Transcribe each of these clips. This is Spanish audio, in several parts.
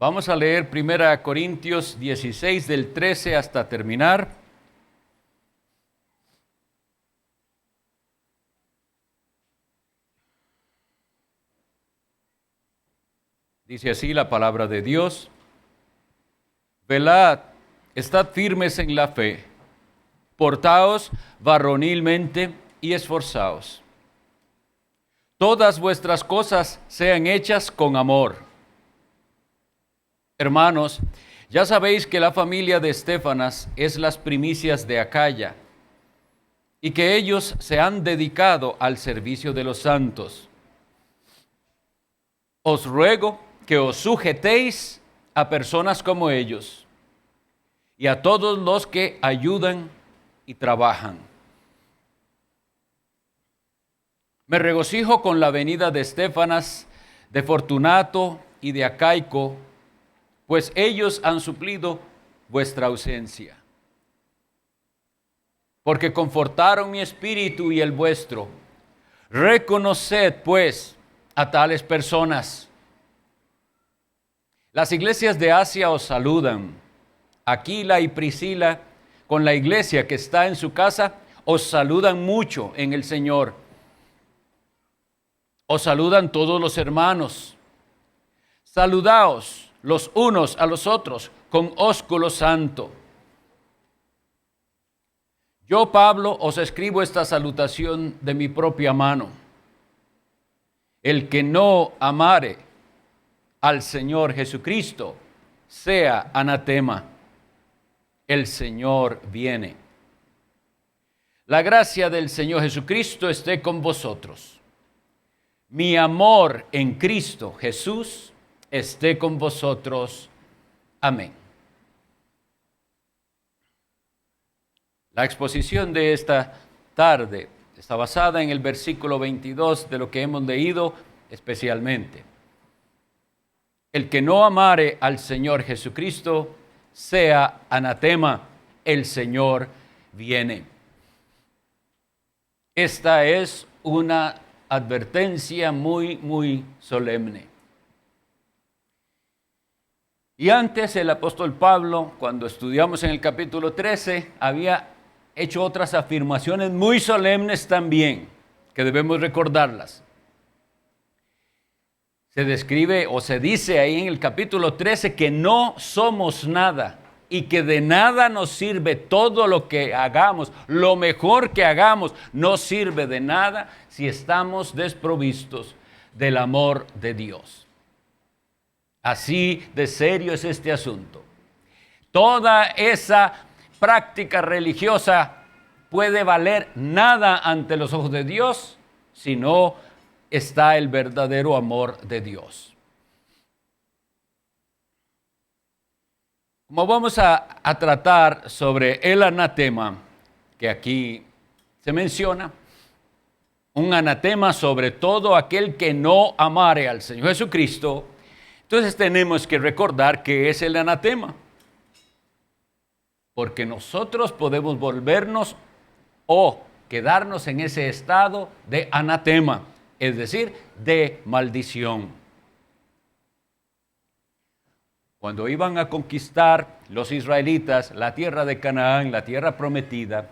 Vamos a leer 1 Corintios 16 del 13 hasta terminar. Dice así la palabra de Dios: Velad, estad firmes en la fe, portaos varonilmente y esforzaos. Todas vuestras cosas sean hechas con amor. Hermanos, ya sabéis que la familia de Estéfanas es las primicias de Acaya, y que ellos se han dedicado al servicio de los santos. Os ruego que os sujetéis a personas como ellos, y a todos los que ayudan y trabajan. Me regocijo con la venida de Estéfanas, de Fortunato y de Acaico, pues ellos han suplido vuestra ausencia. Porque confortaron mi espíritu y el vuestro. Reconoced, pues, a tales personas. Las iglesias de Asia os saludan. Aquila y Priscila, con la iglesia que está en su casa, os saludan mucho en el Señor. Os saludan todos los hermanos. Saludaos los unos a los otros con ósculo santo. Yo, Pablo, os escribo esta salutación de mi propia mano. El que no amare al Señor Jesucristo sea anatema. El Señor viene. La gracia del Señor Jesucristo esté con vosotros. Mi amor en Cristo Jesús esté con vosotros. Amén. La exposición de esta tarde está basada en el versículo 22 de lo que hemos leído especialmente. El que no amare al Señor Jesucristo sea anatema. El Señor viene. Esta es una advertencia muy solemne. Y antes el apóstol Pablo, cuando estudiamos en el capítulo 13, había hecho otras afirmaciones muy solemnes también, que debemos recordarlas. Se describe o se dice ahí en el capítulo 13 que no somos nada y que de nada nos sirve todo lo que hagamos, lo mejor que hagamos, no sirve de nada si estamos desprovistos del amor de Dios. Así de serio es este asunto. Toda esa práctica religiosa puede valer nada ante los ojos de Dios si no está el verdadero amor de Dios. Como vamos a tratar sobre el anatema que aquí se menciona, un anatema sobre todo aquel que no amare al Señor Jesucristo, entonces tenemos que recordar qué es el anatema. Porque nosotros podemos volvernos o quedarnos en ese estado de anatema, es decir, de maldición. Cuando iban a conquistar los israelitas la tierra de Canaán, la tierra prometida,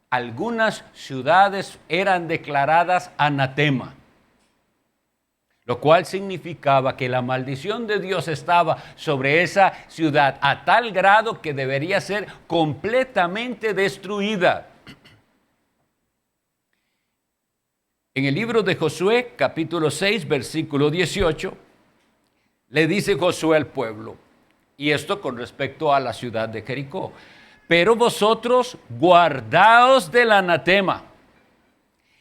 algunas ciudades eran declaradas anatema, lo cual significaba que la maldición de Dios estaba sobre esa ciudad a tal grado que debería ser completamente destruida. En el libro de Josué, capítulo 6, versículo 18, le dice Josué al pueblo, y esto con respecto a la ciudad de Jericó: pero vosotros guardaos del anatema.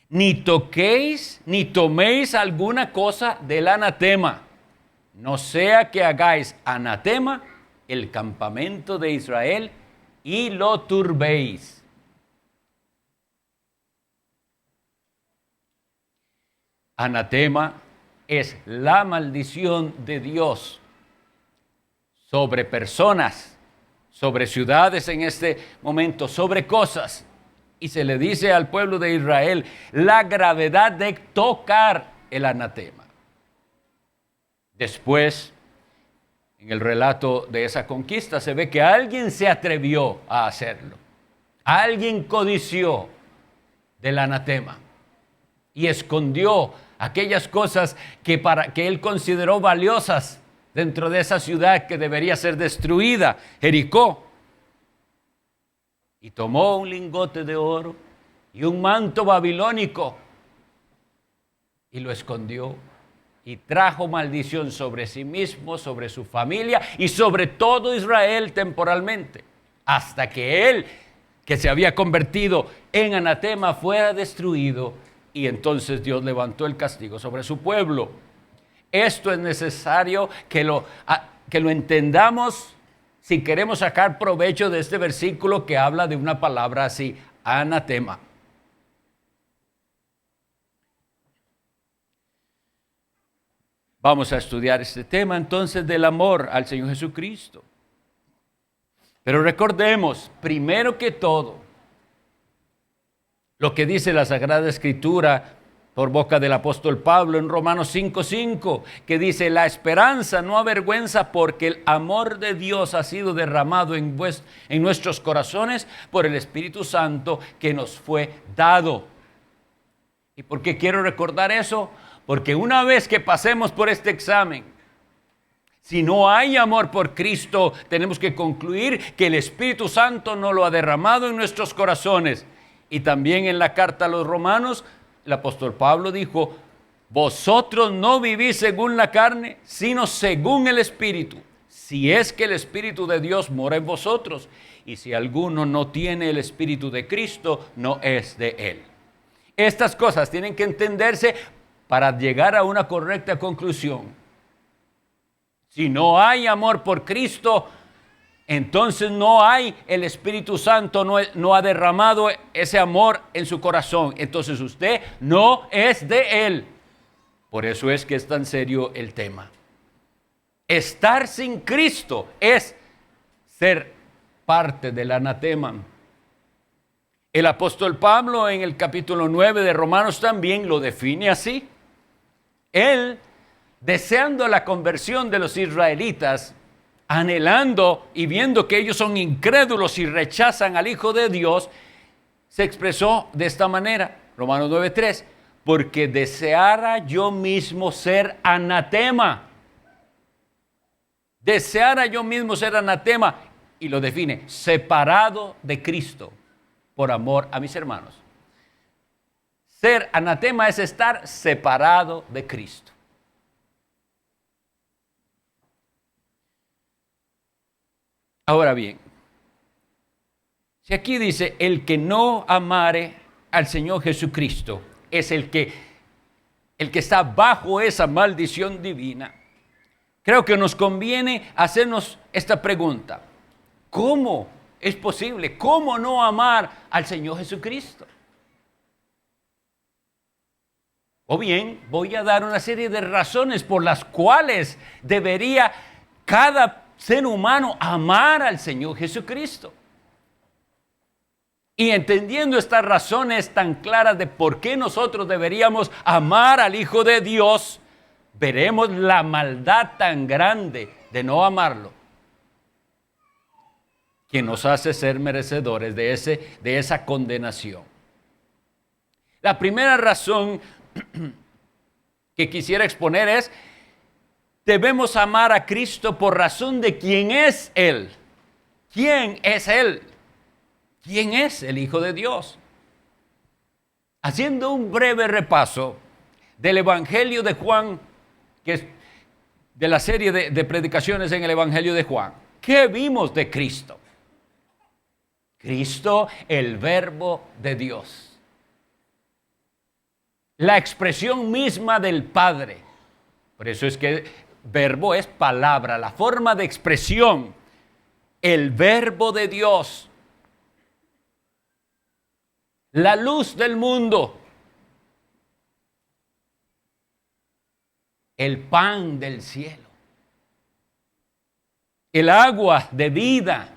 Ni toquéis ni toméis alguna cosa del anatema, no sea que hagáis anatema el campamento de Israel y lo turbéis. Anatema es la maldición de Dios sobre personas, sobre ciudades en este momento, sobre cosas. Y se le dice al pueblo de Israel la gravedad de tocar el anatema. Después, En el relato de esa conquista se ve que alguien se atrevió a hacerlo. Alguien codició del anatema y escondió aquellas cosas que él consideró valiosas dentro de esa ciudad que debería ser destruida, Jericó. Y tomó un lingote de oro y un manto babilónico y lo escondió. Y trajo maldición sobre sí mismo, sobre su familia y sobre todo Israel temporalmente, hasta que él, que se había convertido en anatema, fuera destruido, y entonces Dios levantó el castigo sobre su pueblo. Esto es necesario que lo entendamos si queremos sacar provecho de este versículo que habla de una palabra así, anatema. Vamos a estudiar este tema entonces del amor al Señor Jesucristo. Pero recordemos, primero que todo, lo que dice la Sagrada Escritura por boca del apóstol Pablo en Romanos 5:5, que dice: la esperanza no avergüenza, porque el amor de Dios ha sido derramado en nuestros corazones por el Espíritu Santo que nos fue dado. ¿Y por qué quiero recordar eso? Porque una vez que pasemos por este examen, si no hay amor por Cristo, tenemos que concluir que el Espíritu Santo no lo ha derramado en nuestros corazones. Y también en la carta a los Romanos, el apóstol Pablo dijo: vosotros no vivís según la carne, sino según el Espíritu, si es que el Espíritu de Dios mora en vosotros. Y si alguno no tiene el Espíritu de Cristo, no es de él. Estas cosas tienen que entenderse para llegar a una correcta conclusión. Si no hay amor por Cristo, entonces no hay, el Espíritu Santo no ha derramado ese amor en su corazón. Entonces usted no es de él. Por eso es que es tan serio el tema. Estar sin Cristo es ser parte del anatema. El apóstol Pablo en el capítulo 9 de Romanos también lo define así. Él, deseando la conversión de los israelitas, anhelando y viendo que ellos son incrédulos y rechazan al Hijo de Dios, se expresó de esta manera, Romanos 9:3, porque deseara yo mismo ser anatema. Deseara yo mismo ser anatema, y lo define, separado de Cristo, por amor a mis hermanos. Ser anatema es estar separado de Cristo. Ahora bien, si aquí dice: el que no amare al Señor Jesucristo es el que está bajo esa maldición divina, creo que nos conviene hacernos esta pregunta: ¿cómo es posible? ¿Cómo no amar al Señor Jesucristo? O bien, voy a dar una serie de razones por las cuales debería cada ser humano amar al Señor Jesucristo. Y entendiendo estas razones tan claras de por qué nosotros deberíamos amar al Hijo de Dios, veremos la maldad tan grande de no amarlo, que nos hace ser merecedores de esa condenación. La primera razón que quisiera exponer es: debemos amar a Cristo por razón de quién es Él. ¿Quién es Él? ¿Quién es el Hijo de Dios? Haciendo un breve repaso del Evangelio de Juan, que es de la serie de predicaciones en el Evangelio de Juan, ¿qué vimos de Cristo? Cristo, el Verbo de Dios. La expresión misma del Padre. Por eso es que verbo es palabra, la forma de expresión. El Verbo de Dios. La luz del mundo. El pan del cielo. El agua de vida.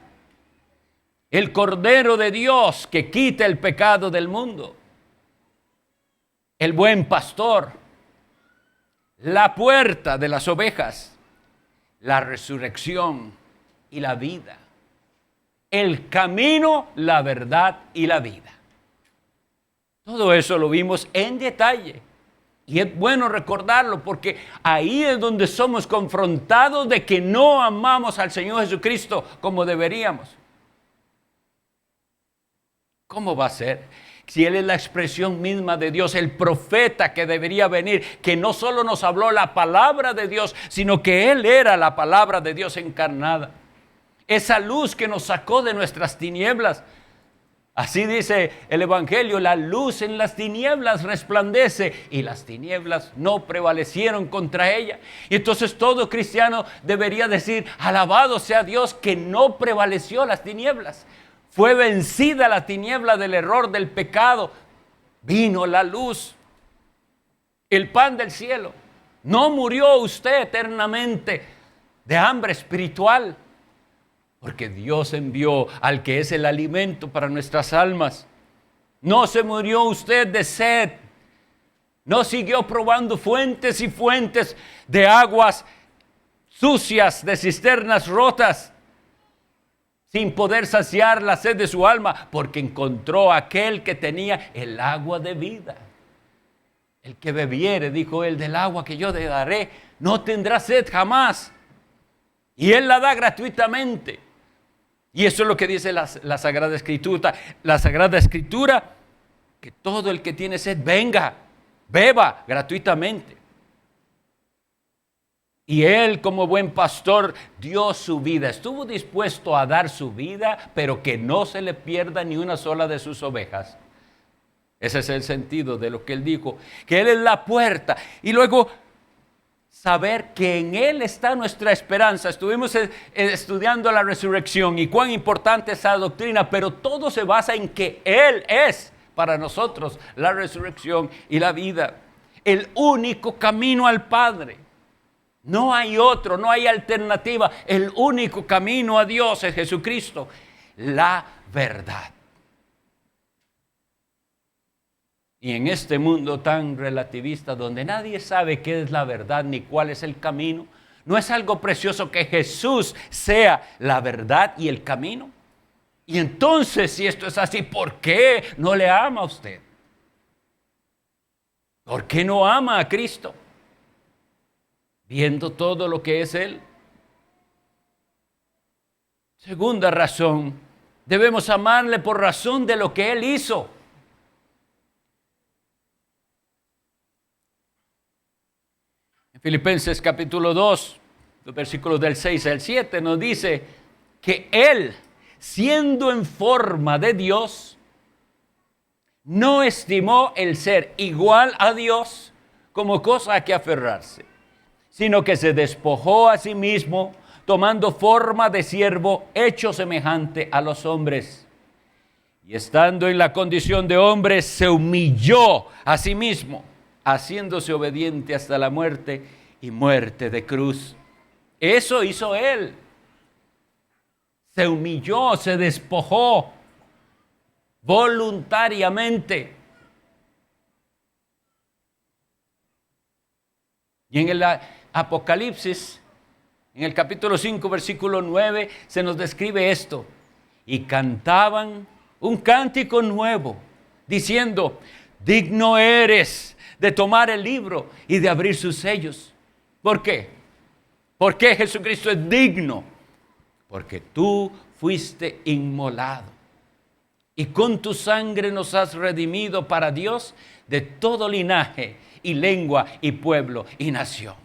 El Cordero de Dios que quita el pecado del mundo. El buen pastor, la puerta de las ovejas, la resurrección y la vida. El camino, la verdad y la vida. Todo eso lo vimos en detalle. Y es bueno recordarlo porque ahí es donde somos confrontados de que no amamos al Señor Jesucristo como deberíamos. ¿Cómo va a ser? Si Él es la expresión misma de Dios, el profeta que debería venir, que no solo nos habló la palabra de Dios, sino que Él era la palabra de Dios encarnada. Esa luz que nos sacó de nuestras tinieblas. Así dice el Evangelio, la luz en las tinieblas resplandece y las tinieblas no prevalecieron contra ella. Y entonces todo cristiano debería decir, alabado sea Dios que no prevaleció las tinieblas. Fue vencida la tiniebla del error, del pecado. Vino la luz, el pan del cielo. No murió usted eternamente de hambre espiritual, porque Dios envió al que es el alimento para nuestras almas. No se murió usted de sed. No siguió probando fuentes y fuentes de aguas sucias, de cisternas rotas, sin poder saciar la sed de su alma, porque encontró aquel que tenía el agua de vida. El que bebiere, dijo él, del agua que yo le daré, no tendrá sed jamás. Y Él la da gratuitamente. Y eso es lo que dice la Sagrada Escritura. La Sagrada Escritura, que todo el que tiene sed venga, beba gratuitamente. Y Él, como buen pastor, dio su vida. Estuvo dispuesto a dar su vida, pero que no se le pierda ni una sola de sus ovejas. Ese es el sentido de lo que Él dijo, que Él es la puerta. Y luego, saber que en Él está nuestra esperanza. Estuvimos estudiando la resurrección y cuán importante es esa doctrina, pero todo se basa en que Él es para nosotros la resurrección y la vida. El único camino al Padre. No hay otro, no hay alternativa. El único camino a Dios es Jesucristo, la verdad. Y en este mundo tan relativista donde nadie sabe qué es la verdad ni cuál es el camino, ¿no es algo precioso que Jesús sea la verdad y el camino? Y entonces, si esto es así, ¿por qué no le ama a usted? ¿Por qué no ama a Cristo? Viendo todo lo que es Él. Segunda razón, debemos amarle por razón de lo que Él hizo. En Filipenses capítulo 2, los versículos del 6 al 7, nos dice que Él, siendo en forma de Dios, no estimó el ser igual a Dios como cosa a que aferrarse, sino que se despojó a sí mismo, tomando forma de siervo, hecho semejante a los hombres. Y estando en la condición de hombre, se humilló a sí mismo, haciéndose obediente hasta la muerte y muerte de cruz. Eso hizo Él. Se humilló, se despojó voluntariamente. Y en el Apocalipsis, en el capítulo 5, versículo 9, se nos describe esto. Y cantaban un cántico nuevo, diciendo, digno eres de tomar el libro y de abrir sus sellos. ¿Por qué? ¿Por qué Jesucristo es digno? Porque tú fuiste inmolado. Y con tu sangre nos has redimido para Dios de todo linaje y lengua y pueblo y nación.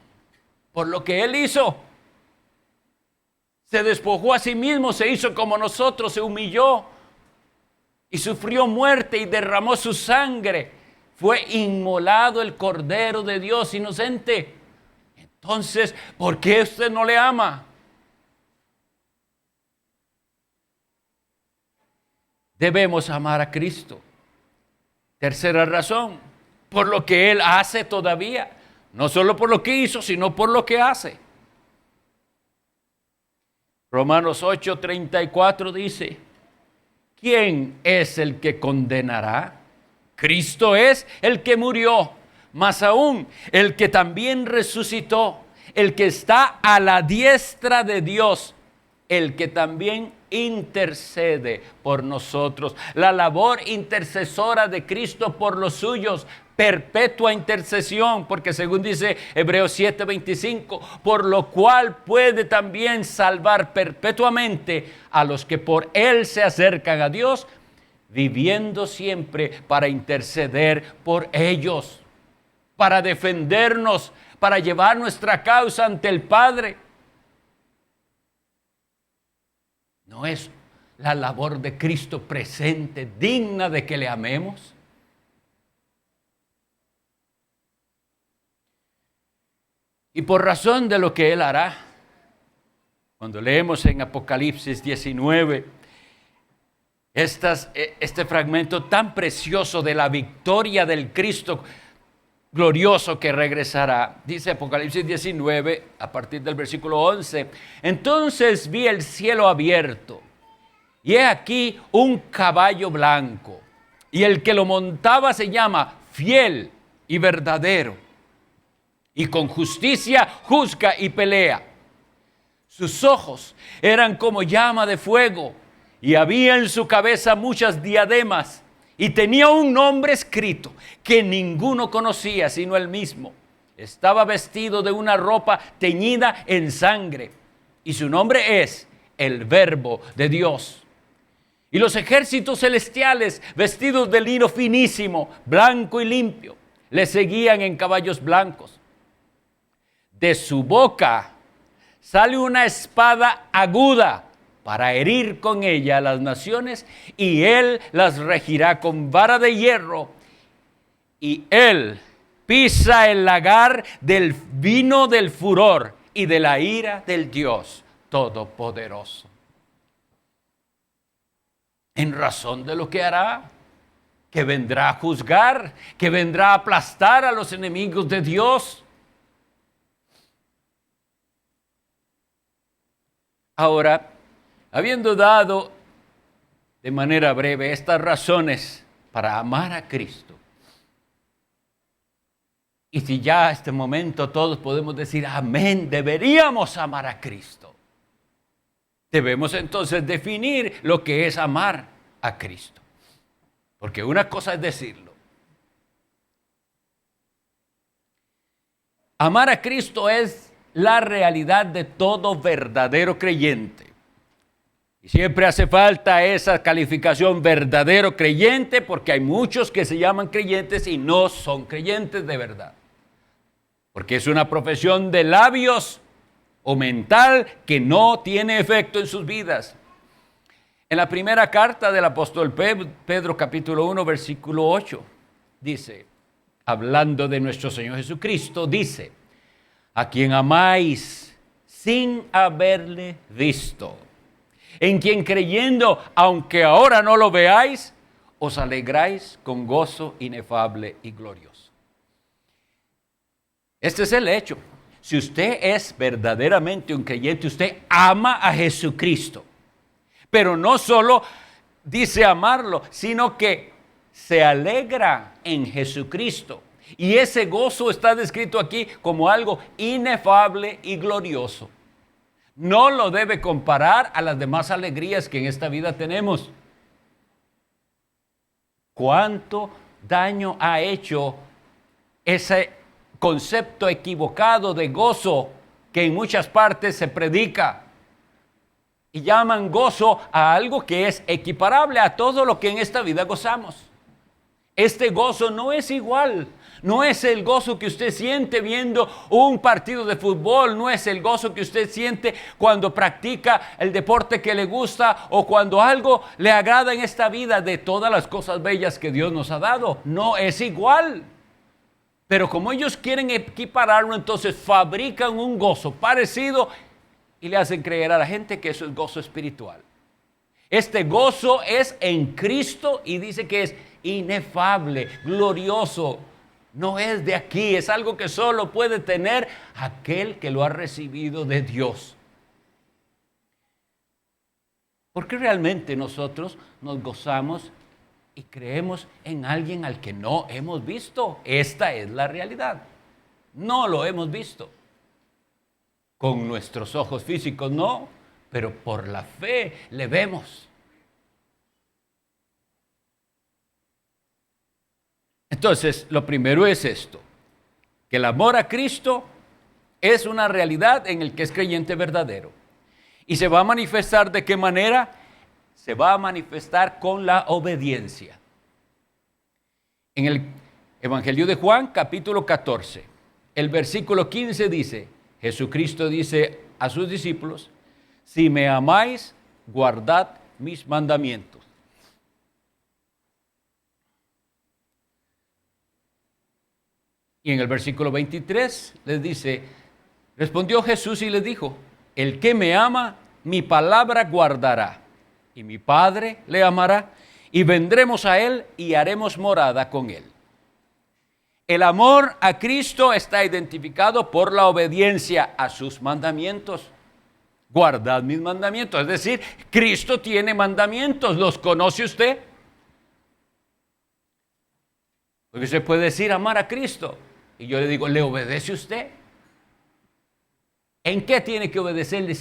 Por lo que Él hizo, se despojó a sí mismo, se hizo como nosotros, se humilló y sufrió muerte y derramó su sangre. Fue inmolado el Cordero de Dios inocente. Entonces, ¿por qué usted no le ama? Debemos amar a Cristo. Tercera razón, por lo que Él hace todavía. No solo por lo que hizo, sino por lo que hace. Romanos 8:34 dice, ¿quién es el que condenará? Cristo es el que murió, más aún el que también resucitó, el que está a la diestra de Dios, el que también intercede por nosotros. La labor intercesora de Cristo por los suyos, perpetua intercesión, porque según dice Hebreos 7:25, por lo cual puede también salvar perpetuamente a los que por él se acercan a Dios, viviendo siempre para interceder por ellos, para defendernos, para llevar nuestra causa ante el Padre. ¿No es la labor de Cristo presente digna de que le amemos? Y por razón de lo que Él hará, cuando leemos en Apocalipsis 19, este fragmento tan precioso de la victoria del Cristo glorioso que regresará, dice Apocalipsis 19, a partir del versículo 11, entonces vi el cielo abierto, y he aquí un caballo blanco, y el que lo montaba se llama Fiel y Verdadero, y con justicia juzga y pelea. Sus ojos eran como llama de fuego, y había en su cabeza muchas diademas, y tenía un nombre escrito que ninguno conocía sino él mismo. Estaba vestido de una ropa teñida en sangre, y su nombre es el Verbo de Dios. Y los ejércitos celestiales, vestidos de lino finísimo, blanco y limpio, le seguían en caballos blancos. De su boca sale una espada aguda para herir con ella a las naciones, y él las regirá con vara de hierro, y él pisa el lagar del vino del furor y de la ira del Dios Todopoderoso. En razón de lo que hará, que vendrá a juzgar, que vendrá a aplastar a los enemigos de Dios. Ahora, habiendo dado de manera breve estas razones para amar a Cristo, y si ya a este momento todos podemos decir amén, deberíamos amar a Cristo, debemos entonces definir lo que es amar a Cristo. Porque una cosa es decirlo. Amar a Cristo es la realidad de todo verdadero creyente. Y siempre hace falta esa calificación verdadero creyente, porque hay muchos que se llaman creyentes y no son creyentes de verdad. Porque es una profesión de labios o mental que no tiene efecto en sus vidas. En la primera carta del apóstol Pedro, capítulo 1, versículo 8, dice, hablando de nuestro Señor Jesucristo, dice, a quien amáis sin haberle visto, en quien creyendo, aunque ahora no lo veáis, os alegráis con gozo inefable y glorioso. Este es el hecho. Si usted es verdaderamente un creyente, usted ama a Jesucristo. Pero no solo dice amarlo, sino que se alegra en Jesucristo. Y ese gozo está descrito aquí como algo inefable y glorioso. No lo debe comparar a las demás alegrías que en esta vida tenemos. ¿Cuánto daño ha hecho ese concepto equivocado de gozo que en muchas partes se predica? Y llaman gozo a algo que es equiparable a todo lo que en esta vida gozamos. Este gozo no es igual. No es el gozo que usted siente viendo un partido de fútbol. No es el gozo que usted siente cuando practica el deporte que le gusta o cuando algo le agrada en esta vida de todas las cosas bellas que Dios nos ha dado. No es igual. Pero como ellos quieren equipararlo, entonces fabrican un gozo parecido y le hacen creer a la gente que eso es gozo espiritual. Este gozo es en Cristo y dice que es inefable, glorioso. No es de aquí, es algo que solo puede tener aquel que lo ha recibido de Dios. Porque realmente nosotros nos gozamos y creemos en alguien al que no hemos visto. Esta es la realidad. No lo hemos visto. Con nuestros ojos físicos no, pero por la fe le vemos. Entonces, lo primero es esto, que el amor a Cristo es una realidad en el que es creyente verdadero. ¿Y se va a manifestar de qué manera? Se va a manifestar con la obediencia. En el Evangelio de Juan, capítulo 14, el versículo 15 dice, Jesucristo dice a sus discípulos, si me amáis, guardad mis mandamientos. Y en el versículo 23 les dice, respondió Jesús y les dijo, el que me ama, mi palabra guardará, y mi Padre le amará, y vendremos a él y haremos morada con él. El amor a Cristo está identificado por la obediencia a sus mandamientos. Guardad mis mandamientos, es decir, Cristo tiene mandamientos, ¿los conoce usted? Porque usted puede decir amar a Cristo, y yo le digo, ¿le obedece usted? ¿En qué tiene que obedecerle?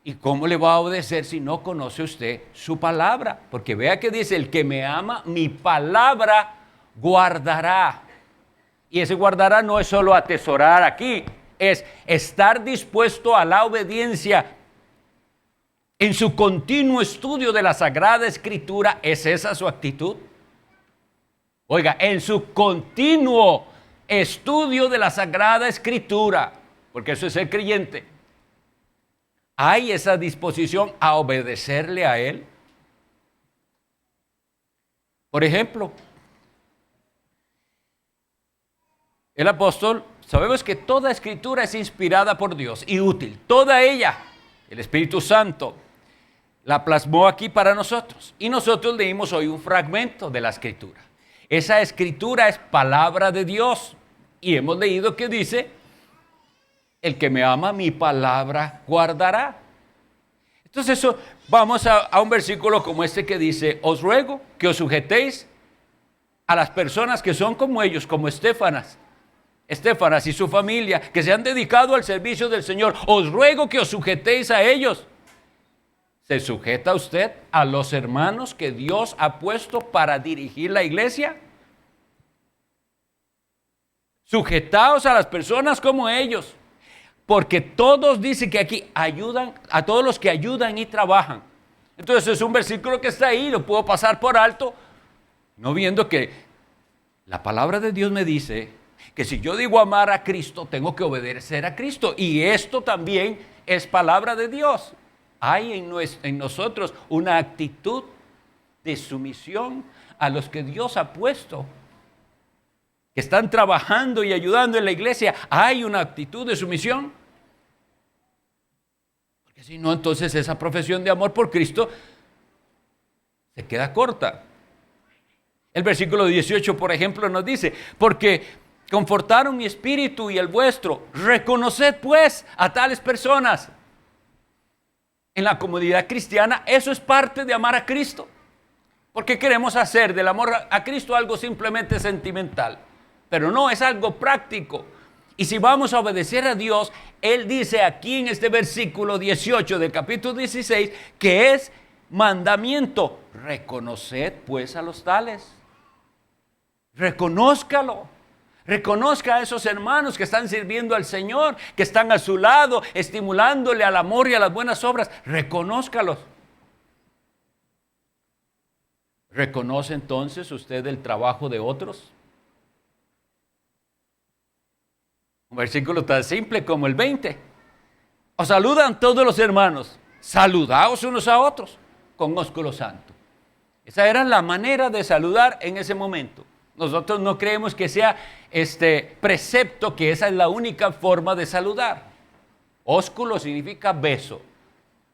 ¿Y cómo le va a obedecer si no conoce usted su palabra? Porque vea que dice, el que me ama, mi palabra guardará. Y ese guardará no es solo atesorar aquí, es estar dispuesto a la obediencia en su continuo estudio de la Sagrada Escritura. ¿Es esa su actitud? Oiga, en su continuo estudio de la Sagrada Escritura, porque eso es ser creyente, ¿hay esa disposición a obedecerle a Él? Por ejemplo, el apóstol, sabemos que toda escritura es inspirada por Dios y útil. Toda ella, el Espíritu Santo, la plasmó aquí para nosotros. Y nosotros leímos hoy un fragmento de la escritura. Esa escritura es palabra de Dios. Y hemos leído que dice, el que me ama, mi palabra guardará. Entonces vamos a un versículo como este que dice, os ruego que os sujetéis a las personas que son como ellos, como Estefanas y su familia, que se han dedicado al servicio del Señor. Os ruego que os sujetéis a ellos. ¿Se sujeta usted a los hermanos que Dios ha puesto para dirigir la iglesia? Sujetaos a las personas como ellos, porque todos dicen que aquí ayudan a todos los que ayudan y trabajan. Entonces es un versículo que está ahí, lo puedo pasar por alto, no viendo que la palabra de Dios me dice que si yo digo amar a Cristo, tengo que obedecer a Cristo. Y esto también es palabra de Dios. Hay en nosotros una actitud de sumisión a los que Dios ha puesto, que están trabajando y ayudando en la iglesia. Hay una actitud de sumisión. Porque si no, entonces esa profesión de amor por Cristo se queda corta. El versículo 18, por ejemplo, nos dice, porque confortaron mi espíritu y el vuestro. Reconoced pues a tales personas. En la comunidad cristiana, eso es parte de amar a Cristo. Porque queremos hacer del amor a Cristo algo simplemente sentimental. Pero no, es algo práctico. Y si vamos a obedecer a Dios, Él dice aquí en este versículo 18 del capítulo 16, que es mandamiento. Reconoced pues a los tales. Reconózcalo. Reconozca a esos hermanos que están sirviendo al Señor, que están a su lado, estimulándole al amor y a las buenas obras. Reconózcalos. ¿Reconoce entonces usted el trabajo de otros? Un versículo tan simple como el 20. Os saludan todos los hermanos. Saludaos unos a otros con ósculo santo. Esa era la manera de saludar en ese momento. Nosotros no creemos que sea precepto, que esa es la única forma de saludar. Ósculo significa beso.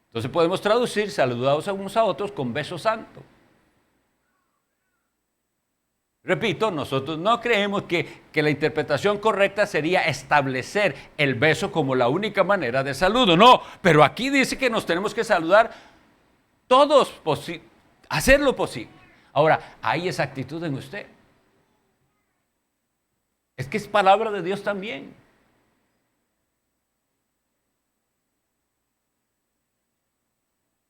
Entonces podemos traducir saludados unos a otros con beso santo. Repito, nosotros no creemos que la interpretación correcta sería establecer el beso como la única manera de saludo. No, pero aquí dice que nos tenemos que saludar todos, hacer lo posible. Ahora, ¿hay esa actitud en usted? Es que es palabra de Dios también.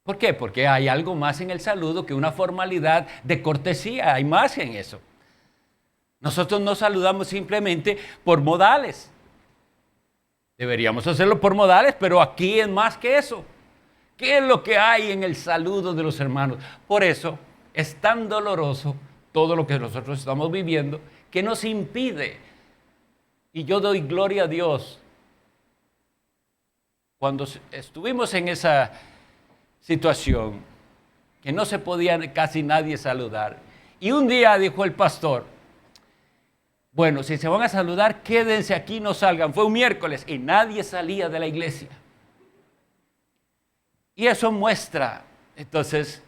¿Por qué? Porque hay algo más en el saludo que una formalidad de cortesía. Hay más en eso. Nosotros no saludamos simplemente por modales. Deberíamos hacerlo por modales, pero aquí es más que eso. ¿Qué es lo que hay en el saludo de los hermanos? Por eso es tan doloroso todo lo que nosotros estamos viviendo que nos impide. Y yo doy gloria a Dios. Cuando estuvimos en esa situación, que no se podía casi nadie saludar, y un día dijo el pastor, bueno, si se van a saludar, quédense aquí, no salgan. Fue un miércoles y nadie salía de la iglesia. Y eso muestra, entonces,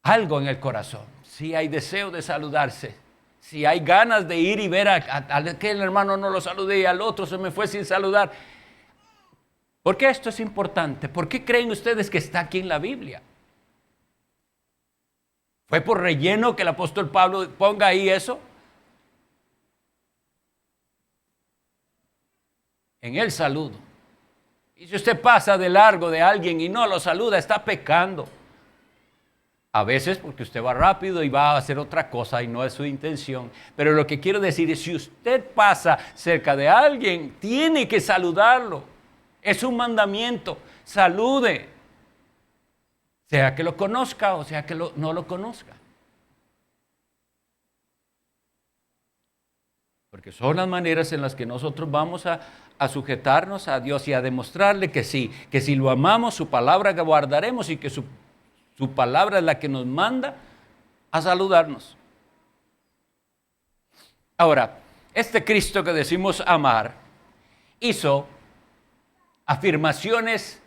algo en el corazón. Si hay deseo de saludarse, si hay ganas de ir y ver a aquel hermano no lo saludé y al otro se me fue sin saludar. ¿Por qué esto es importante? ¿Por qué creen ustedes que está aquí en la Biblia? ¿Fue por relleno que el apóstol Pablo ponga ahí eso? En el saludo. Y si usted pasa de largo de alguien y no lo saluda, está pecando. A veces porque usted va rápido y va a hacer otra cosa y no es su intención. Pero lo que quiero decir es, si usted pasa cerca de alguien, tiene que saludarlo. Es un mandamiento. Salude. Sea que lo conozca o sea que no lo conozca. Porque son las maneras en las que nosotros vamos a sujetarnos a Dios y a demostrarle que sí, que si lo amamos, su palabra que guardaremos y que su palabra es la que nos manda a saludarnos. Ahora, este Cristo que decimos amar, hizo afirmaciones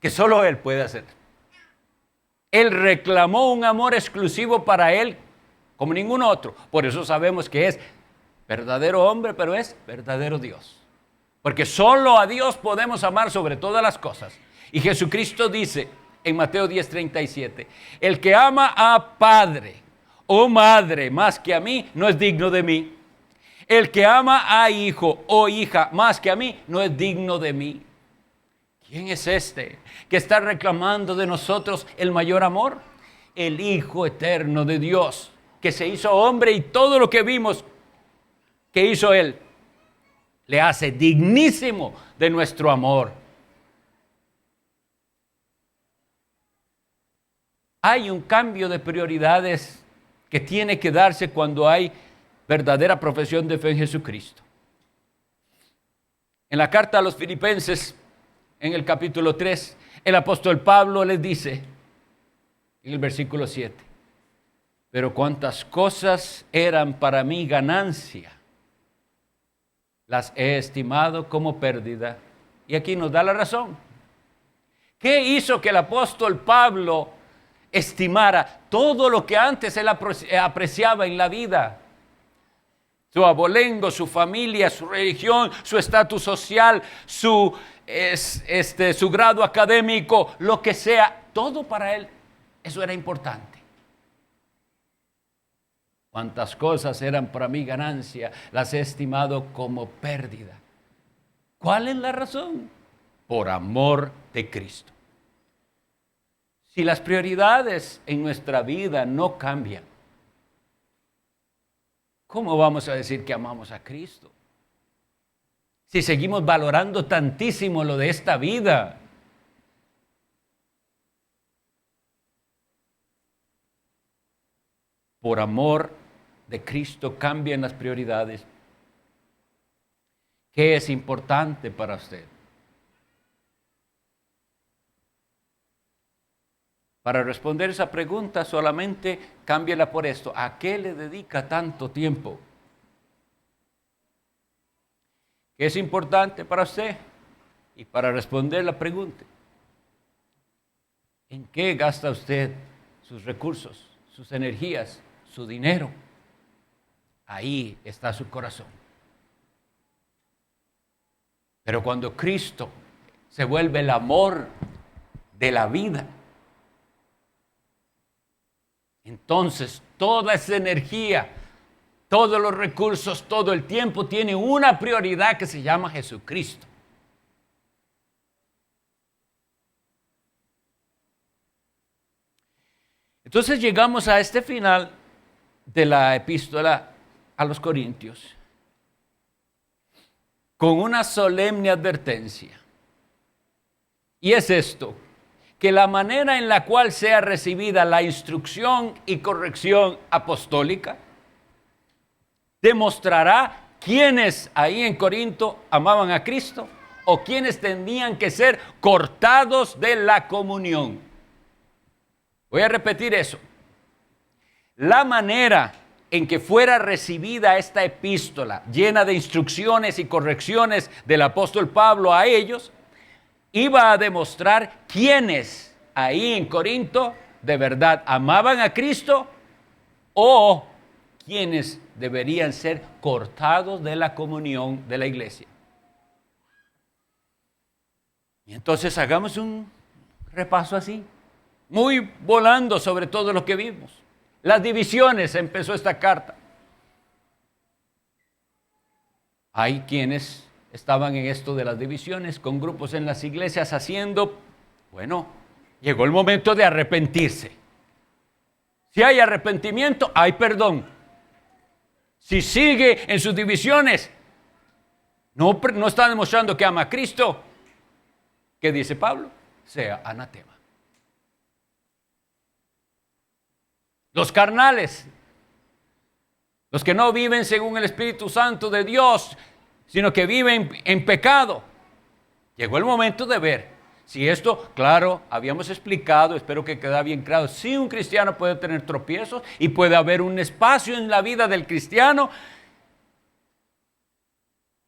que solo Él puede hacer. Él reclamó un amor exclusivo para Él como ningún otro. Por eso sabemos que es verdadero hombre, pero es verdadero Dios. Porque solo a Dios podemos amar sobre todas las cosas. Y Jesucristo dice en Mateo 10:37, el que ama a padre o madre más que a mí, no es digno de mí. El que ama a hijo o hija más que a mí, no es digno de mí. ¿Quién es este que está reclamando de nosotros el mayor amor? El Hijo eterno de Dios, que se hizo hombre y todo lo que vimos que hizo Él, le hace dignísimo de nuestro amor. Hay un cambio de prioridades que tiene que darse cuando hay verdadera profesión de fe en Jesucristo. En la carta a los Filipenses, en el capítulo 3, el apóstol Pablo les dice, en el versículo 7, pero cuantas cosas eran para mí ganancia, las he estimado como pérdida. Y aquí nos da la razón. ¿Qué hizo que el apóstol Pablo estimara todo lo que antes él apreciaba en la vida? Su abolengo, su familia, su religión, su estatus social, su grado académico, lo que sea, todo para él, eso era importante. Cuantas cosas eran para mí ganancia, las he estimado como pérdida. ¿Cuál es la razón? Por amor de Cristo. Si las prioridades en nuestra vida no cambian, ¿cómo vamos a decir que amamos a Cristo? Si seguimos valorando tantísimo lo de esta vida. Por amor de Cristo cambian las prioridades. ¿Qué es importante para usted? Para responder esa pregunta solamente cámbiala por esto. ¿A qué le dedica tanto tiempo? ¿Qué es importante para usted? Y para responder la pregunta, ¿en qué gasta usted sus recursos, sus energías, su dinero? Ahí está su corazón. Pero cuando Cristo se vuelve el amor de la vida, entonces toda esa energía, todos los recursos, todo el tiempo tiene una prioridad que se llama Jesucristo. Entonces llegamos a este final de la epístola a los Corintios con una solemne advertencia. Y es esto, que la manera en la cual sea recibida la instrucción y corrección apostólica demostrará quiénes ahí en Corinto amaban a Cristo o quiénes tenían que ser cortados de la comunión. Voy a repetir eso. La manera en que fuera recibida esta epístola llena de instrucciones y correcciones del apóstol Pablo a ellos, iba a demostrar quiénes ahí en Corinto de verdad amaban a Cristo o quiénes deberían ser cortados de la comunión de la iglesia. Y entonces hagamos un repaso así, muy volando sobre todo lo que vimos. Las divisiones, empezó esta carta. Hay quienes estaban en esto de las divisiones, con grupos en las iglesias haciendo, bueno, llegó el momento de arrepentirse. Si hay arrepentimiento, hay perdón. Si sigue en sus divisiones, no está demostrando que ama a Cristo. ¿Qué dice Pablo? Sea anatema. Los carnales, los que no viven según el Espíritu Santo de Dios, sino que viven en pecado. Llegó el momento de ver si esto, claro, habíamos explicado, espero que quede bien claro, si un cristiano puede tener tropiezos y puede haber un espacio en la vida del cristiano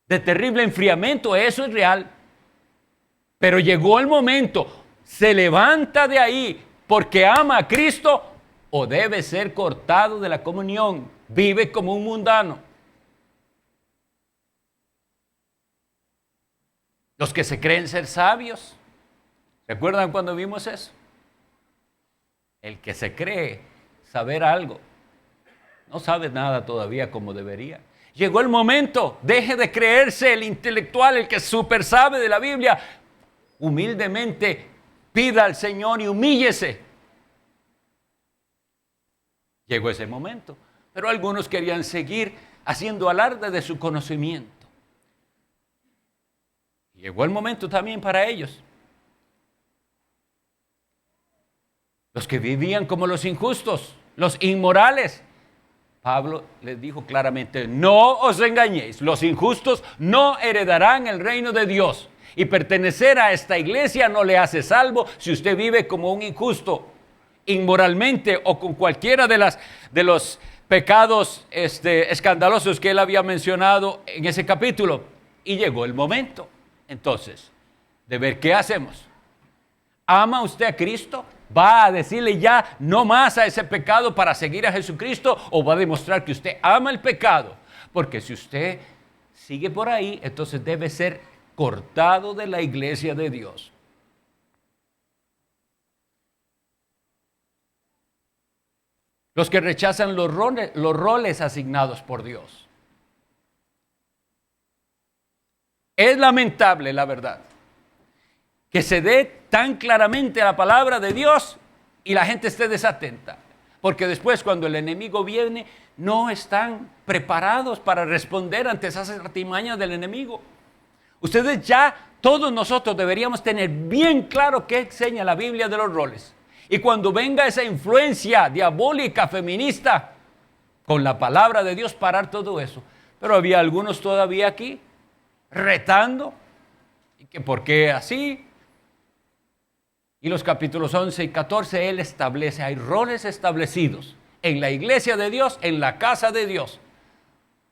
de terrible enfriamiento, eso es real. Pero llegó el momento, se levanta de ahí porque ama a Cristo o debe ser cortado de la comunión, vive como un mundano. Los que se creen ser sabios, ¿recuerdan cuando vimos eso? El que se cree saber algo, no sabe nada todavía como debería. Llegó el momento, deje de creerse el intelectual, el que súper sabe de la Biblia. Humildemente pida al Señor y humíllese. Llegó ese momento, pero algunos querían seguir haciendo alarde de su conocimiento. Llegó el momento también para ellos. Los que vivían como los injustos, los inmorales. Pablo les dijo claramente, no os engañéis, los injustos no heredarán el reino de Dios. Y pertenecer a esta iglesia no le hace salvo si usted vive como un injusto, inmoralmente o con cualquiera de los pecados escandalosos que él había mencionado en ese capítulo. Y llegó el momento, entonces, de ver qué hacemos. ¿Ama usted a Cristo? ¿Va a decirle ya no más a ese pecado para seguir a Jesucristo? ¿O va a demostrar que usted ama el pecado? Porque si usted sigue por ahí, entonces debe ser cortado de la iglesia de Dios. Los que rechazan los roles asignados por Dios. Es lamentable, la verdad, que se dé tan claramente la palabra de Dios y la gente esté desatenta. Porque después, cuando el enemigo viene, no están preparados para responder ante esas artimañas del enemigo. Ustedes ya, todos nosotros deberíamos tener bien claro qué enseña la Biblia de los roles. Y cuando venga esa influencia diabólica feminista, con la palabra de Dios parar todo eso. Pero había algunos todavía aquí retando, y que por qué así. Y los capítulos 11 y 14 él establece, hay roles establecidos en la iglesia de Dios, en la casa de Dios.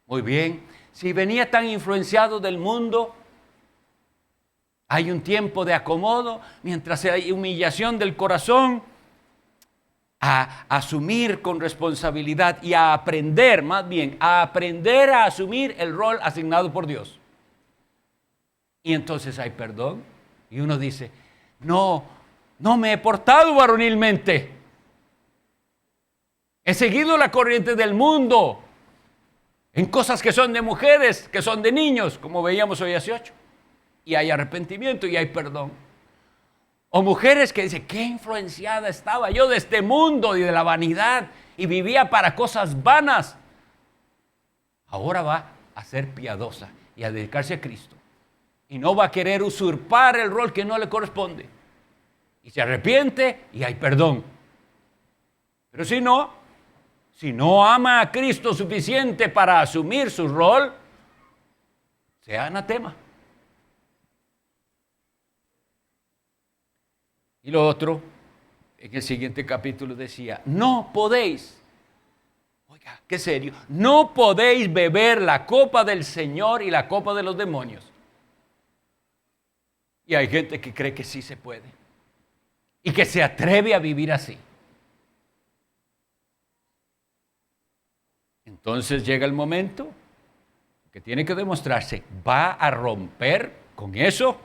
Muy bien, si venía tan influenciado del mundo, hay un tiempo de acomodo, mientras hay humillación del corazón, a asumir con responsabilidad y a aprender, más bien, a aprender a asumir el rol asignado por Dios. Y entonces hay perdón, y uno dice, no me he portado varonilmente. He seguido la corriente del mundo en cosas que son de mujeres, que son de niños, como veíamos hoy hace 8. Y hay arrepentimiento y hay perdón. O mujeres que dicen, qué influenciada estaba yo de este mundo y de la vanidad y vivía para cosas vanas. Ahora va a ser piadosa y a dedicarse a Cristo. Y no va a querer usurpar el rol que no le corresponde. Y se arrepiente y hay perdón. Pero si no ama a Cristo suficiente para asumir su rol, sea anatema. Y lo otro, en el siguiente capítulo decía, no podéis, oiga, qué serio, no podéis beber la copa del Señor y la copa de los demonios. Y hay gente que cree que sí se puede y que se atreve a vivir así. Entonces llega el momento que tiene que demostrarse, va a romper con eso,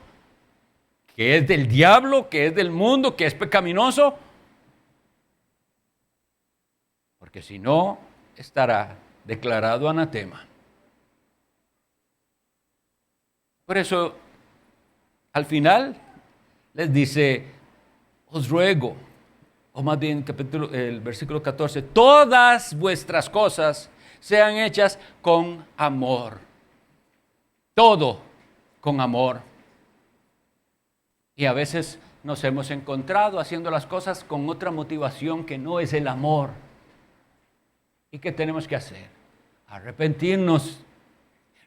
que es del diablo, que es del mundo, que es pecaminoso, porque si no, estará declarado anatema. Por eso, al final, les dice, os ruego, o más bien el versículo 14, todas vuestras cosas sean hechas con amor. Todo con amor. Y a veces nos hemos encontrado haciendo las cosas con otra motivación que no es el amor. ¿Y qué tenemos que hacer? Arrepentirnos,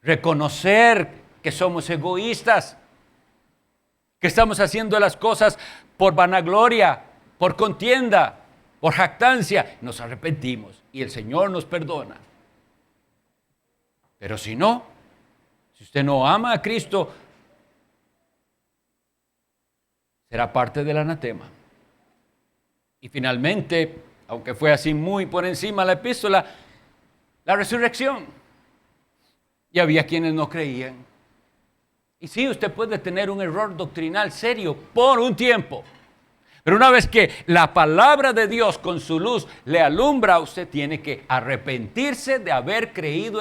reconocer que somos egoístas, que estamos haciendo las cosas por vanagloria, por contienda, por jactancia. Nos arrepentimos y el Señor nos perdona. Pero si usted no ama a Cristo, será parte del anatema. Y finalmente, aunque fue así muy por encima la epístola, la resurrección. Y había quienes no creían. Y sí, usted puede tener un error doctrinal serio por un tiempo. Pero una vez que la palabra de Dios con su luz le alumbra, usted tiene que arrepentirse de haber creído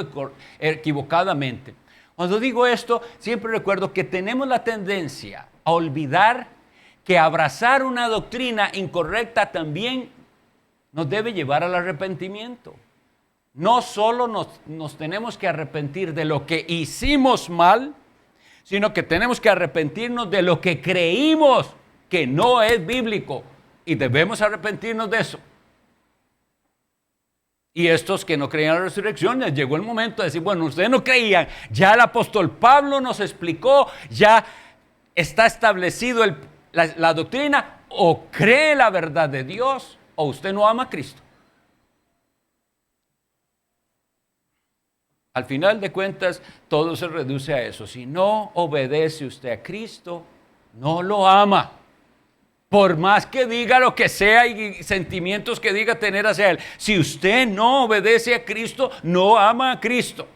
equivocadamente. Cuando digo esto, siempre recuerdo que tenemos la tendencia a olvidar que abrazar una doctrina incorrecta también nos debe llevar al arrepentimiento. No solo nos tenemos que arrepentir de lo que hicimos mal, sino que tenemos que arrepentirnos de lo que creímos que no es bíblico y debemos arrepentirnos de eso. Y estos que no creían en la resurrección, les llegó el momento de decir, bueno, ustedes no creían, ya el apóstol Pablo nos explicó, ya está establecido la doctrina, o cree la verdad de Dios, o usted no ama a Cristo. Al final de cuentas, todo se reduce a eso. Si no obedece usted a Cristo, no lo ama. Por más que diga lo que sea y sentimientos que diga tener hacia Él. Si usted no obedece a Cristo, no ama a Cristo.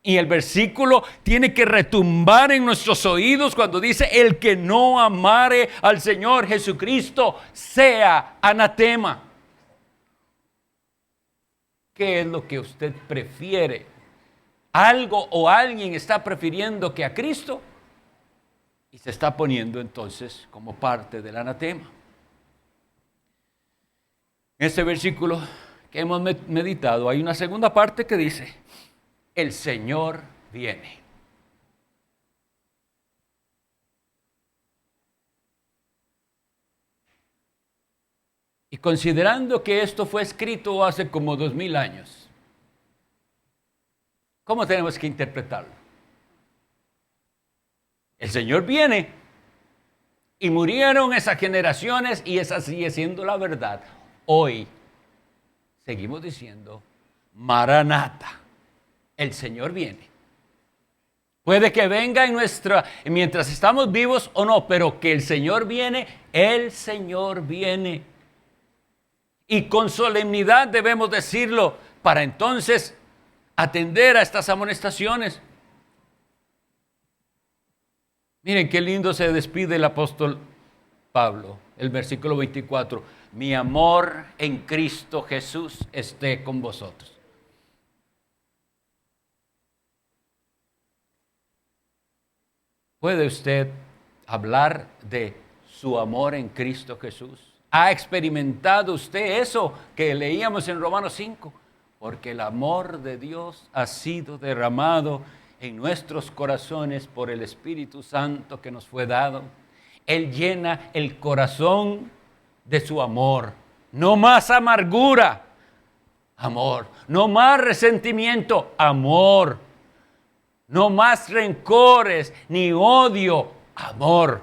Y el versículo tiene que retumbar en nuestros oídos cuando dice, el que no amare al Señor Jesucristo sea anatema. ¿Qué es lo que usted prefiere? ¿Algo o alguien está prefiriendo que a Cristo? Y se está poniendo entonces como parte del anatema. En este versículo que hemos meditado hay una segunda parte que dice, el Señor viene. Y considerando que esto fue escrito hace como 2000 años, ¿cómo tenemos que interpretarlo? El Señor viene y murieron esas generaciones y esa sigue siendo la verdad. Hoy seguimos diciendo, Maranata, el Señor viene. Puede que venga mientras estamos vivos o no, pero que el Señor viene, el Señor viene. Y con solemnidad debemos decirlo para entonces atender a estas amonestaciones. Miren qué lindo se despide el apóstol Pablo, el versículo 24. Mi amor en Cristo Jesús esté con vosotros. ¿Puede usted hablar de su amor en Cristo Jesús? ¿Ha experimentado usted eso que leíamos en Romanos 5? Porque el amor de Dios ha sido derramado en nuestros corazones por el Espíritu Santo que nos fue dado. Él llena el corazón de su amor. No más amargura, amor. No más resentimiento, amor. No más rencores ni odio, amor.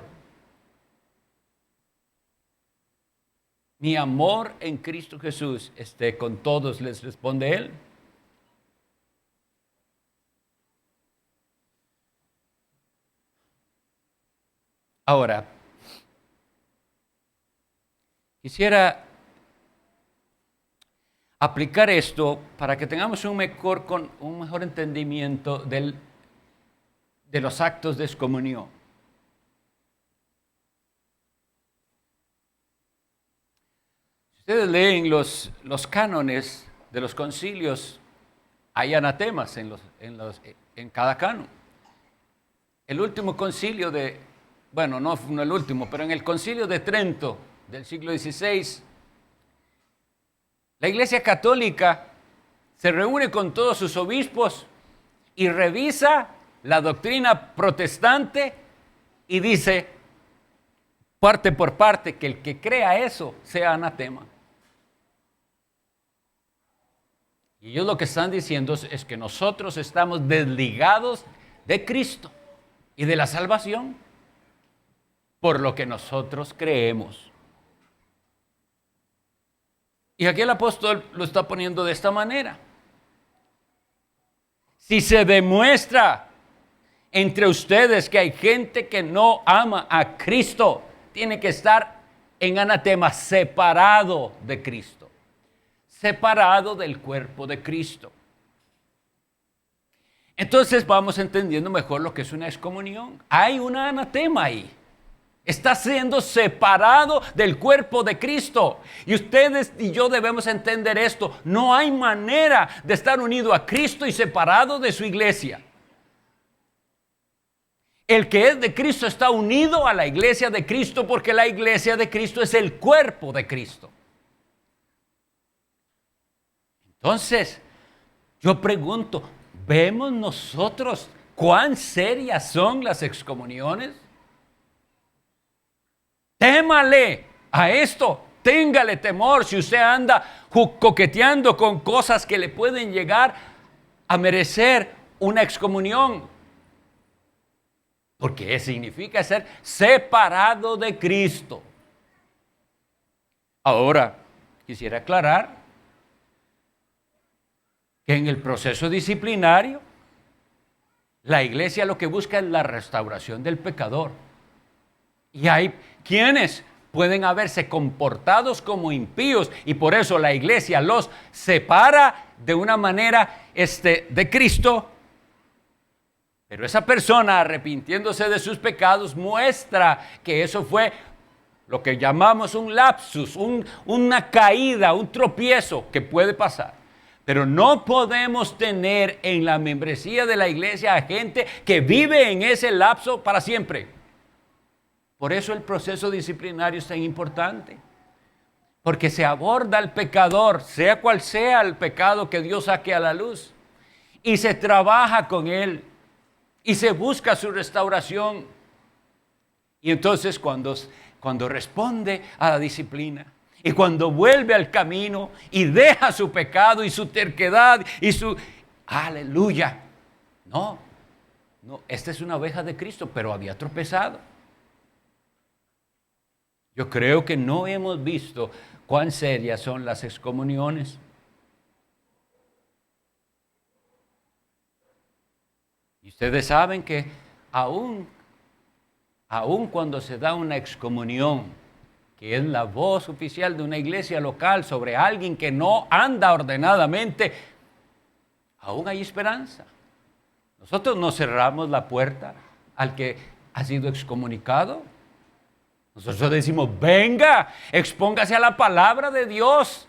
Mi amor en Cristo Jesús esté con todos, les responde Él. Ahora, quisiera aplicar esto para que tengamos un mejor entendimiento de los actos de excomunión. Si ustedes leen los cánones de los concilios, hay anatemas en cada canon. El último concilio no el último, pero en el concilio de Trento del siglo XVI, la Iglesia Católica se reúne con todos sus obispos y revisa la doctrina protestante y dice, parte por parte, que el que crea eso sea anatema. Y ellos lo que están diciendo es que nosotros estamos desligados de Cristo y de la salvación por lo que nosotros creemos. Y aquí el apóstol lo está poniendo de esta manera. Si se demuestra entre ustedes que hay gente que no ama a Cristo, tiene que estar en anatema, separado de Cristo, separado del cuerpo de Cristo. Entonces vamos entendiendo mejor lo que es una excomunión. Hay una anatema ahí. Está siendo separado del cuerpo de Cristo. Y ustedes y yo debemos entender esto. No hay manera de estar unido a Cristo y separado de su iglesia. El que es de Cristo está unido a la iglesia de Cristo porque la iglesia de Cristo es el cuerpo de Cristo. Entonces, yo pregunto, ¿vemos nosotros cuán serias son las excomuniones? Témale a esto, téngale temor si usted anda coqueteando con cosas que le pueden llegar a merecer una excomunión. Porque significa ser separado de Cristo. Ahora, quisiera aclarar que en el proceso disciplinario, la iglesia lo que busca es la restauración del pecador. Y hay quienes pueden haberse comportados como impíos y por eso la iglesia los separa de una manera de Cristo. Pero esa persona, arrepintiéndose de sus pecados, muestra que eso fue lo que llamamos un lapsus, una caída, un tropiezo que puede pasar. Pero no podemos tener en la membresía de la iglesia a gente que vive en ese lapso para siempre. Por eso el proceso disciplinario es tan importante. Porque se aborda al pecador, sea cual sea el pecado que Dios saque a la luz. Y se trabaja con él. Y se busca su restauración. Y entonces cuando responde a la disciplina y cuando vuelve al camino y deja su pecado y su terquedad y su... ¡Aleluya! No, esta es una oveja de Cristo, pero había tropezado. Yo creo que no hemos visto cuán serias son las excomuniones. Y ustedes saben que aún cuando se da una excomunión, que es la voz oficial de una iglesia local sobre alguien que no anda ordenadamente, aún hay esperanza. Nosotros no cerramos la puerta al que ha sido excomunicado. Nosotros decimos, venga, expóngase a la palabra de Dios,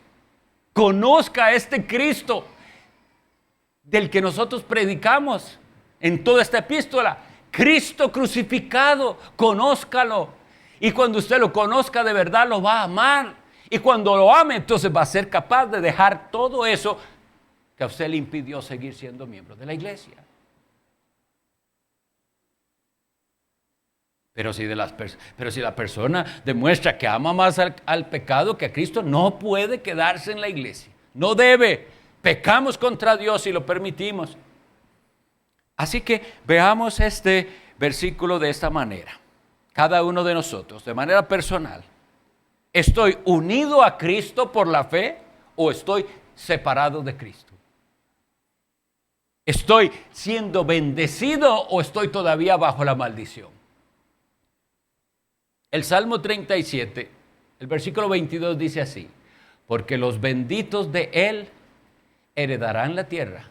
conozca a este Cristo del que nosotros predicamos en toda esta epístola, Cristo crucificado, conózcalo Y cuando usted lo conozca de verdad, lo va a amar. Y cuando lo ame, entonces va a ser capaz de dejar todo eso que a usted le impidió seguir siendo miembro de la iglesia. Pero si la persona demuestra que ama más al pecado que a Cristo, no puede quedarse en la iglesia. No debe. Pecamos contra Dios si lo permitimos. Así que veamos este versículo de esta manera. Cada uno de nosotros, de manera personal, ¿estoy unido a Cristo por la fe o estoy separado de Cristo? ¿Estoy siendo bendecido o estoy todavía bajo la maldición? El Salmo 37, el versículo 22 dice así: porque los benditos de Él heredarán la tierra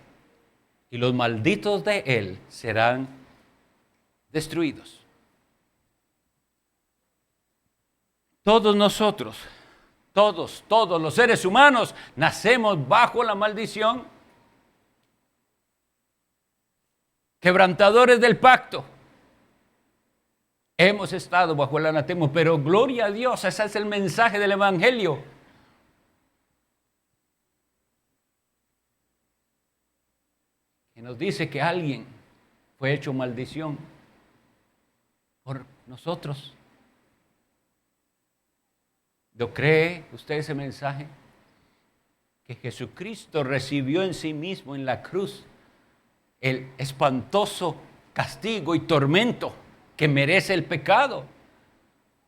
y los malditos de Él serán destruidos. Todos nosotros, todos los seres humanos nacemos bajo la maldición, quebrantadores del pacto. Hemos estado bajo el anatema, pero gloria a Dios, ese es el mensaje del Evangelio. Que nos dice que alguien fue hecho maldición por nosotros. ¿Lo cree usted ese mensaje? Que Jesucristo recibió en sí mismo en la cruz el espantoso castigo y tormento que merece el pecado,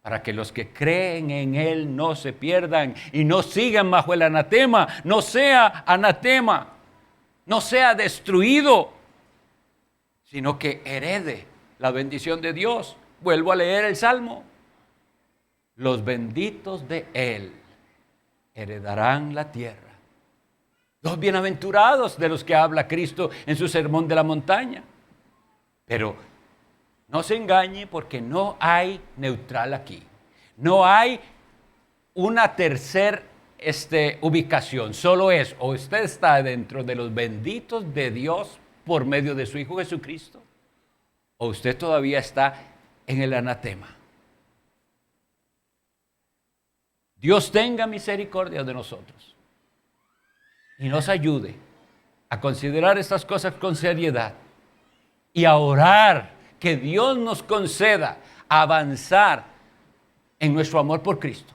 para que los que creen en Él no se pierdan y no sigan bajo el anatema, no sea anatema, no sea destruido, sino que herede la bendición de Dios. Vuelvo a leer el Salmo. Los benditos de Él heredarán la tierra. Los bienaventurados de los que habla Cristo en su sermón de la montaña. Pero no se engañe, porque no hay neutral aquí. No hay una tercera ubicación. Solo es, o usted está dentro de los benditos de Dios por medio de su Hijo Jesucristo, o usted todavía está en el anatema. Dios tenga misericordia de nosotros y nos ayude a considerar estas cosas con seriedad y a orar que Dios nos conceda avanzar en nuestro amor por Cristo.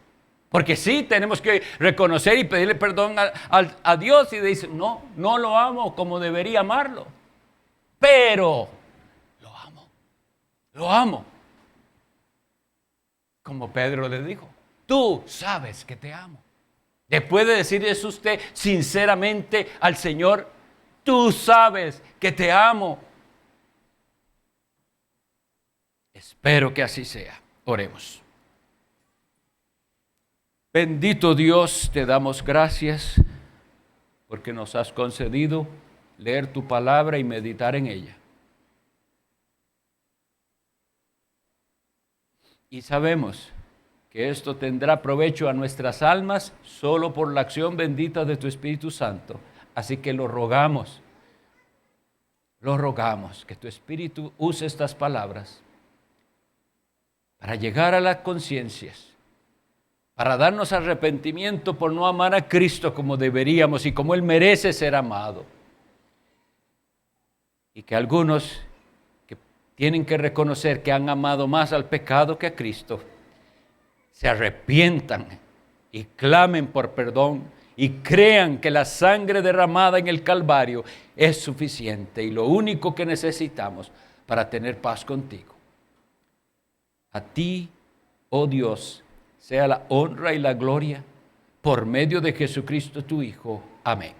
Porque sí, tenemos que reconocer y pedirle perdón a Dios y decir, no lo amo como debería amarlo. Pero lo amo. Como Pedro le dijo, tú sabes que te amo. ¿Le puede decir eso usted sinceramente al Señor? Tú sabes que te amo. Espero que así sea. Oremos. Bendito Dios, te damos gracias porque nos has concedido leer tu palabra y meditar en ella. Y sabemos que esto tendrá provecho a nuestras almas solo por la acción bendita de tu Espíritu Santo. Así que lo rogamos que tu Espíritu use estas palabras para llegar a las conciencias, para darnos arrepentimiento por no amar a Cristo como deberíamos y como Él merece ser amado. Y que algunos que tienen que reconocer que han amado más al pecado que a Cristo, se arrepientan y clamen por perdón y crean que la sangre derramada en el Calvario es suficiente y lo único que necesitamos para tener paz contigo. A ti, oh Dios, sea la honra y la gloria por medio de Jesucristo tu Hijo. Amén.